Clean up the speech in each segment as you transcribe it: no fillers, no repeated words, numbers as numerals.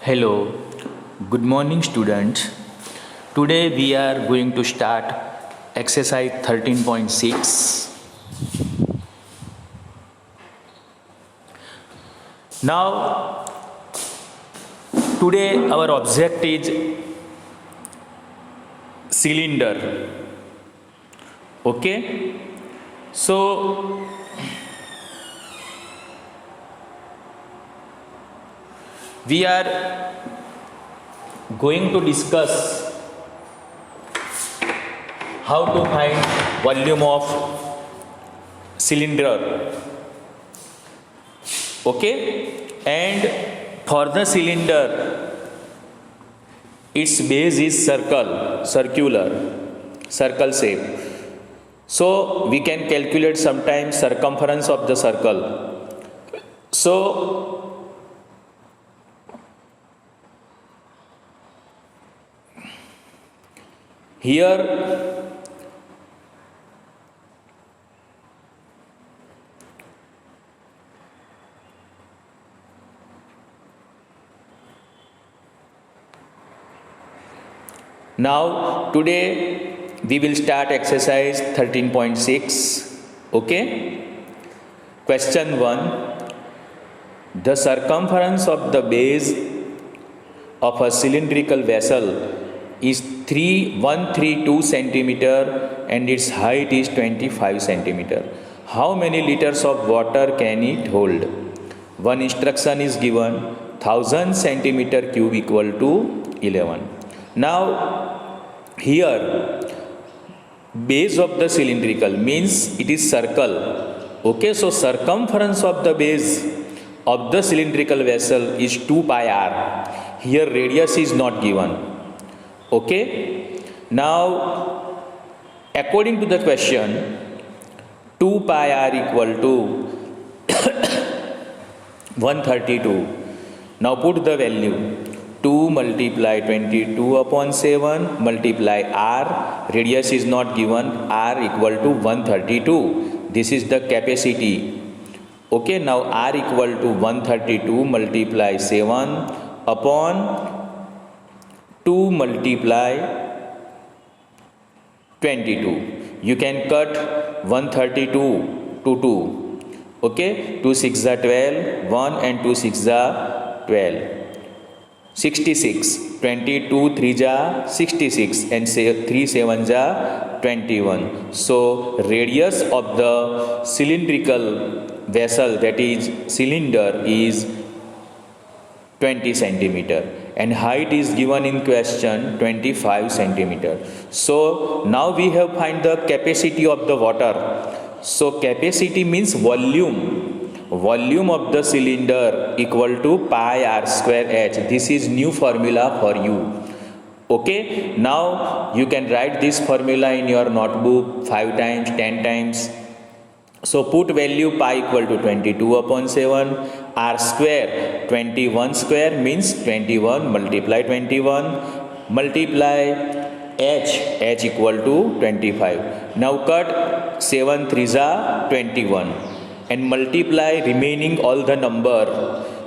Hello, good morning students. Today we are going to start exercise 13.6. Now, today our object is cylinder. Okay? So, we are going to discuss how to find volume of cylinder. Okay, and for the cylinder its base is circle shape, so we can calculate sometimes circumference of the circle. So here now today we will start exercise 13.6. Okay, question 1. The circumference of the base of a cylindrical vessel is 132 centimeter and its height is 25 centimeter. How many liters of water can it hold? One instruction is given, 1000 centimeter cube equal to 11. Now here base of the cylindrical means it is circle. Okay, so circumference of the base of the cylindrical vessel is 2 pi r. Here radius is not given. Okay, now according to the question 2 pi r equal to 132. Now put the value, 2 multiply 22 upon 7 multiply r, radius is not given, r equal to 132. This is the capacity. Okay, now r equal to 132 multiply 7 upon 2 multiply 22. You can cut 132 to 2. Okay, 2 6 are 12, 1 and 2 6 are 12. 66, 22 3 ja 66 and 3 7 ja 21. So radius of the cylindrical vessel, that is cylinder, is 20 centimeter and height is given in question 25 centimeter. So now we have find the capacity of the water. So capacity means volume of the cylinder equal to pi r square h. This is new formula for you. Okay, now you can write this formula in your notebook 5 times, 10 times. So put value pi equal to 22 upon 7, r square 21 square means 21 multiply 21 multiply h equal to 25. Now cut 7 3s are 21 and multiply remaining all the number.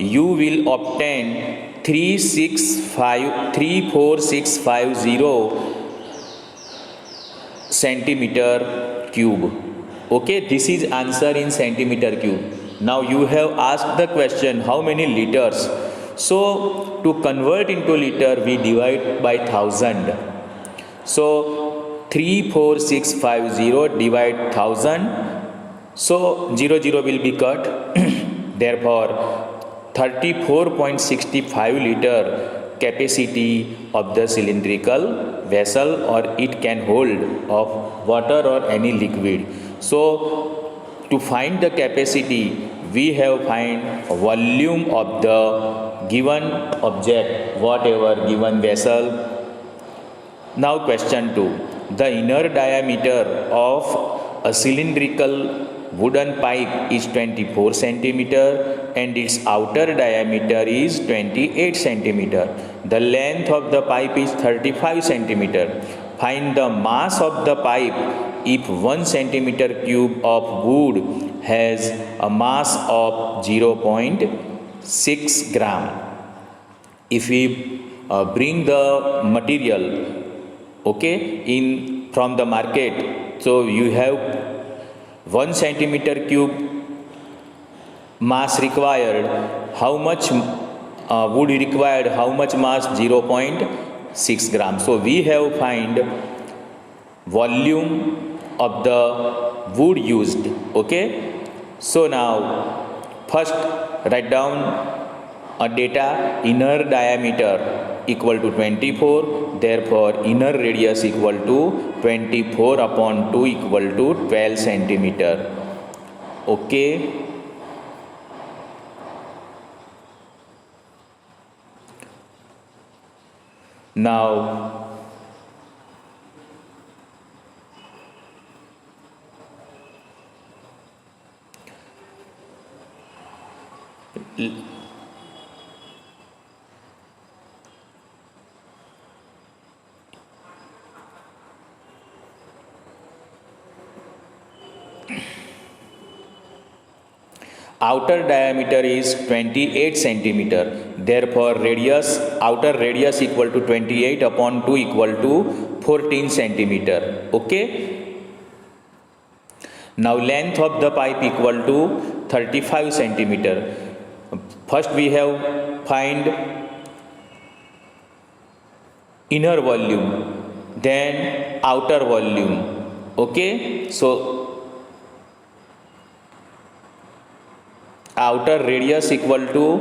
You will obtain 34650 centimeter cube. Okay, this is answer in centimeter cube. Now you have asked the question how many liters. So to convert into liter we divide by 1000. So 34650 divide 1000. So 0 will be cut. Therefore 34.65 liter capacity of the cylindrical vessel, or it can hold of water or any liquid. So to find the capacity we have find volume of the given object, whatever given vessel. Now question 2. The inner diameter of a cylindrical wooden pipe is 24 centimeter and its outer diameter is 28 centimeter. The length of the pipe is 35 centimeter. Find the mass of the pipe if 1 centimeter cube of wood has a mass of 0.6 gram. if we bring the material, okay, in from the market, so you have 1 centimeter cube mass required, how much wood required, how much mass? 0.6 gram. So we have find volume of the wood used. Okay, so now first write down a data. Inner diameter equal to 24, therefore inner radius equal to 24 upon 2 equal to 12 centimeter. Okay, now outer diameter is 28 centimeter, therefore radius, outer radius equal to 28 upon 2 equal to 14 centimeter. Okay, now length of the pipe equal to 35 centimeter. First we have find inner volume, then outer volume. Okay, so outer radius equal to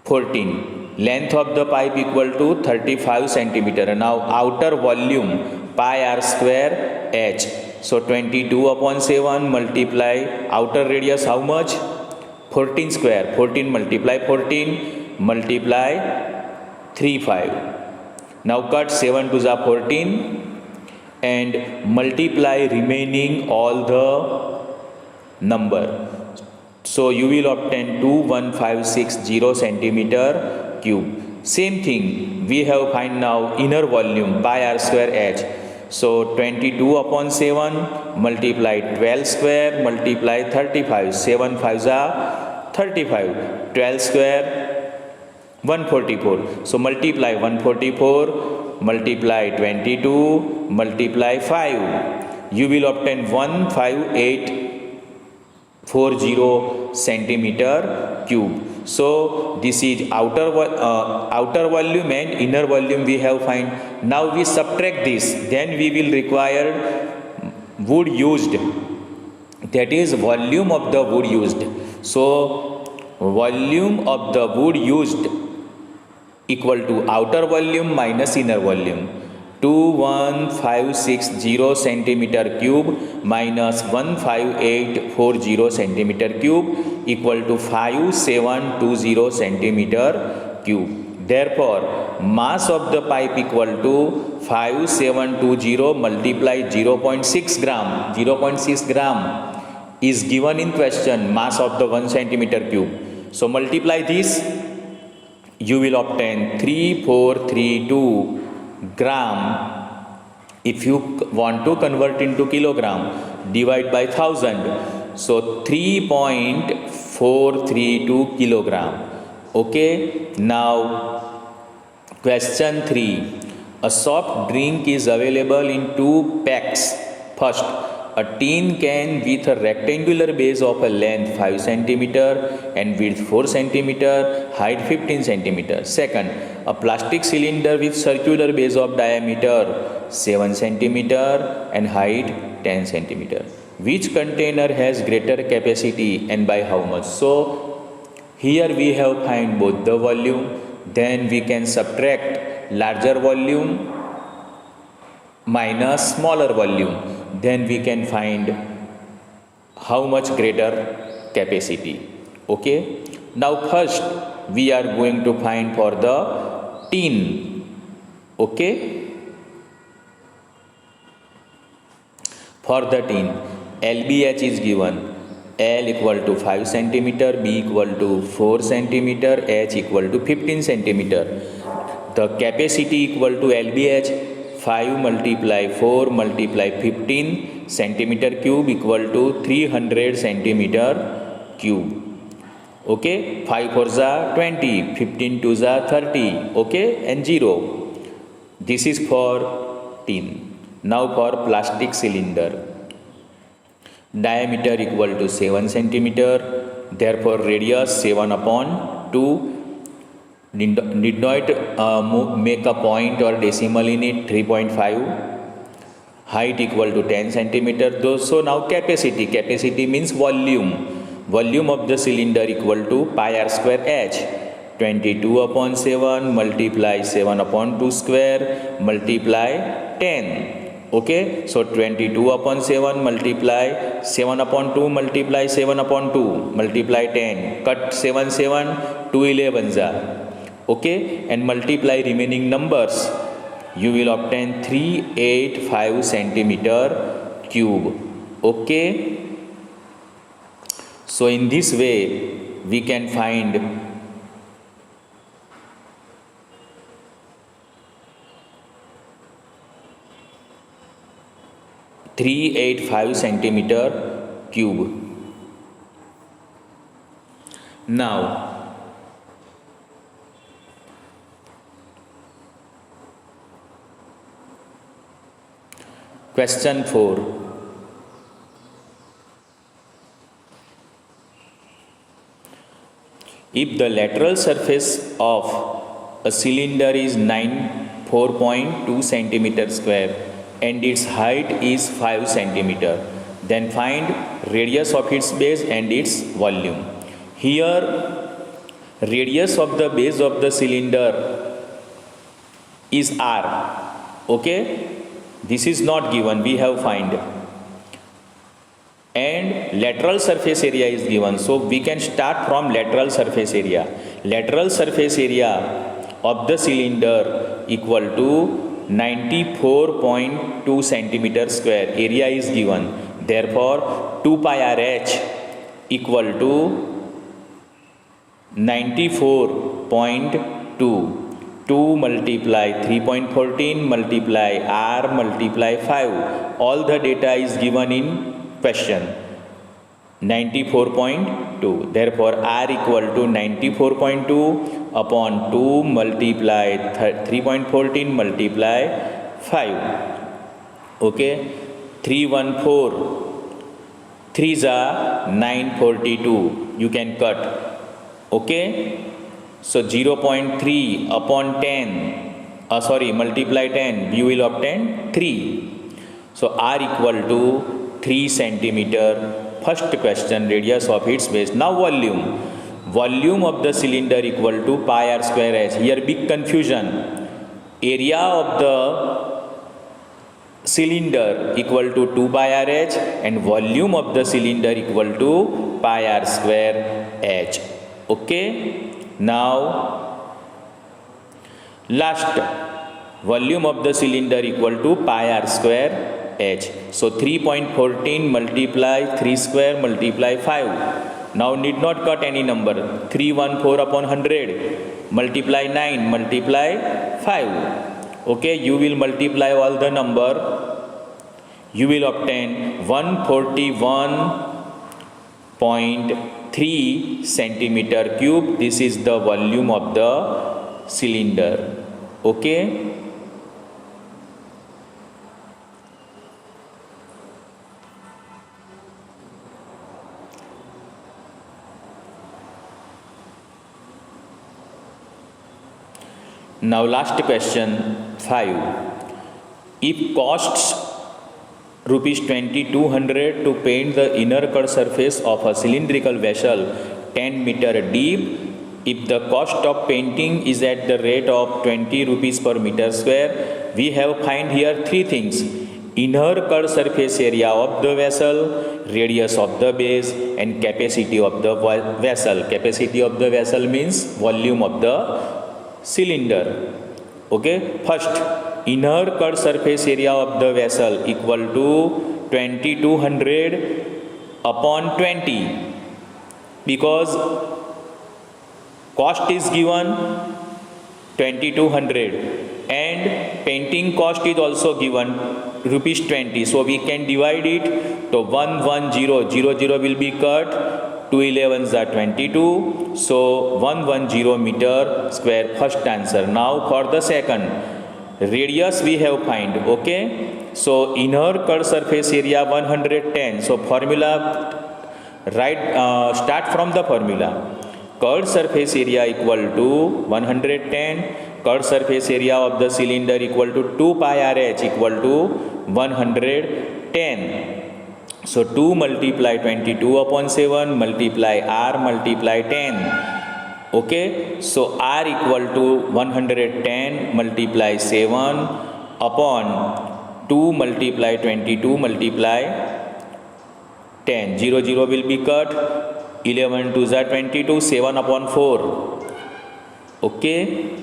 14, length of the pipe equal to 35 centimeter. Now outer volume pi r square h, so 22 upon 7 multiply outer radius how much? 14 square, 14 multiply 14 multiply 35. Now cut 7 to the 14 and multiply remaining all the number. So you will obtain 21560 centimeter cube. Same thing we have find now inner volume pi r square h. So 22 upon 7 multiply 12 square multiply 35. 7 5s are 35. 12 square 144. So multiply 144 multiply 22 multiply 5. You will obtain 15840 centimeter cube. So this is outer volume and inner volume we have find. Now we subtract this, then we will require wood used, that is volume of the wood used. So volume of the wood used equal to outer volume minus inner volume. 21560 centimeter cube minus 15840 centimeter cube equal to 5720 centimeter cube. Therefore mass of the pipe equal to 5720 multiply 0.6 gram. 0.6 gram is given in question, mass of the 1 centimeter cube. So multiply this, you will obtain 3432 gram. If you want to convert into kilogram, divide by 1000, so 3.432 kilogram. Okay, now question 3. A soft drink is available in 2 packs. First, a tin can with a rectangular base of a length 5 cm and width 4 cm, height 15 cm. Second, a plastic cylinder with circular base of diameter 7 cm and height 10 cm. Which container has greater capacity and by how much? So here we have find both the volume, then we can subtract larger volume minus smaller volume, then we can find how much greater capacity. Okay, now first we are going to find for the tin. Okay, for the tin LBH is given. L equal to 5 cm, B equal to 4 cm, H equal to 15 cm. The capacity equal to LBH 5 multiply 4 multiply 15 centimeter cube equal to 300 centimeter cube. Okay, 5 4 za 20, 15 2 za 30. Okay, and 0. This is for tin. Now for plastic cylinder. Diameter equal to 7 centimeter. Therefore radius 7 upon 2. Need not make a point or decimal in it. 3.5. Height equal to 10 centimeter. So now capacity means volume. Volume of the cylinder equal to pi r square h. 22 upon 7 multiply 7 upon 2 square multiply 10. Okay, so 22 upon 7 multiply 7 upon 2 multiply 7 upon 2 multiply 10. Cut 7 7 2 11 za. Okay, and multiply remaining numbers. You will obtain 385 centimeter cube. Okay, so in this way we can find (385 centimeter cube). Now question 4. If the lateral surface of a cylinder is 4.2 centimeter square and its height is 5 centimeter, then find radius of its base and its volume. Here radius of the base of the cylinder is r. Okay, this is not given, we have find, and lateral surface area is given, so we can start from lateral surface area. Lateral surface area of the cylinder equal to 94.2 centimeter square. Area is given, therefore 2 pi r h equal to 94.2. 2 multiply 3.14 multiply r multiply 5. All the data is given in question. 94.2. Therefore r equal to 94.2 upon 2 multiply 3.14 multiply 5. Okay, 314. 3s are 942. You can cut. Okay, so 0.3 upon 10, multiply 10, you will obtain 3. So r equal to 3 centimeter. First question, radius of its base. Now volume. Volume of the cylinder equal to pi r square h. Here big confusion. Area of the cylinder equal to 2 pi r h and volume of the cylinder equal to pi r square h. Okay. Now last, volume of the cylinder equal to pi r square h. So 3.14 multiply 3 square multiply 5. Now need not cut any number. 314 upon 100 multiply 9 multiply 5. Okay, you will multiply all the number. You will obtain 141.3 centimeter cube. This is the volume of the cylinder. Okay, now last question 5. If costs rupees 2200 to paint the inner cut surface of a cylindrical vessel 10 meter deep, if the cost of painting is at the rate of 20 rupees per meter square, we have find here three things: inner cut surface area of the vessel, radius of the base, and capacity of the vessel. Capacity of the vessel means volume of the cylinder. Okay, first, inner cut surface area of the vessel equal to 2200 upon 20, because cost is given 2200 and painting cost is also given rupees 20, so we can divide it. So 110 0 0 will be cut, 2 11s are 22. So 110 meter square, first answer. Now for the second, radius we have find. Okay, so inner curved surface area 110. So formula, start from the formula. Curved surface area equal to 110. Curved surface area of the cylinder equal to 2 pi RH equal to 110. So 2 multiply 22 upon 7 multiply R multiply 10. Okay, so R equal to 110 multiply 7 upon 2 multiply 22 multiply 10. 0 0 will be cut. 11 2s are 22. 7 upon 4. Okay.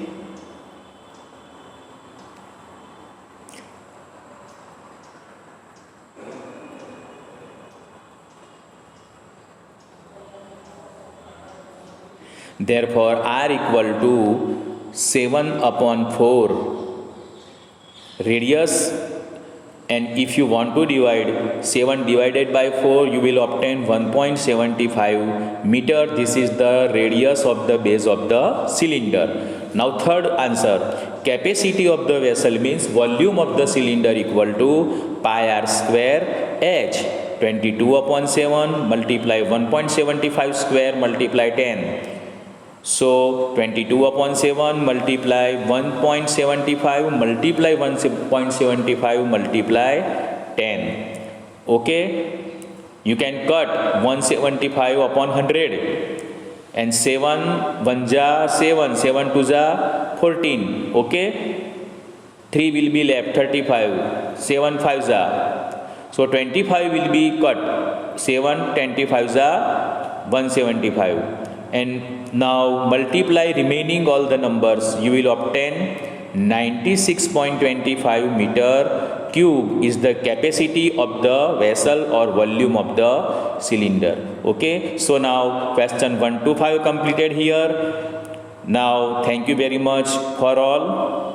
Therefore, R equal to 7 upon 4 radius, and if you want to divide 7 divided by 4, you will obtain 1.75 meter. This is the radius of the base of the cylinder. Now third answer, capacity of the vessel means volume of the cylinder equal to pi r square h. 22 upon 7 multiply 1.75 square multiply 10. So 22 upon 7 multiply 1.75 multiply 1.75 multiply 10. Okay, you can cut 175 upon 100, and 7 1 ja 7, 7 2 ja 14. Okay, 3 will be left, 35, 7 5 ja. So 25 will be cut, 7 25 ja 175. And now multiply remaining all the numbers, you will obtain 96.25 meter cube is the capacity of the vessel or volume of the cylinder. Okay, so now question 1 to 5 completed here. Now thank you very much for all.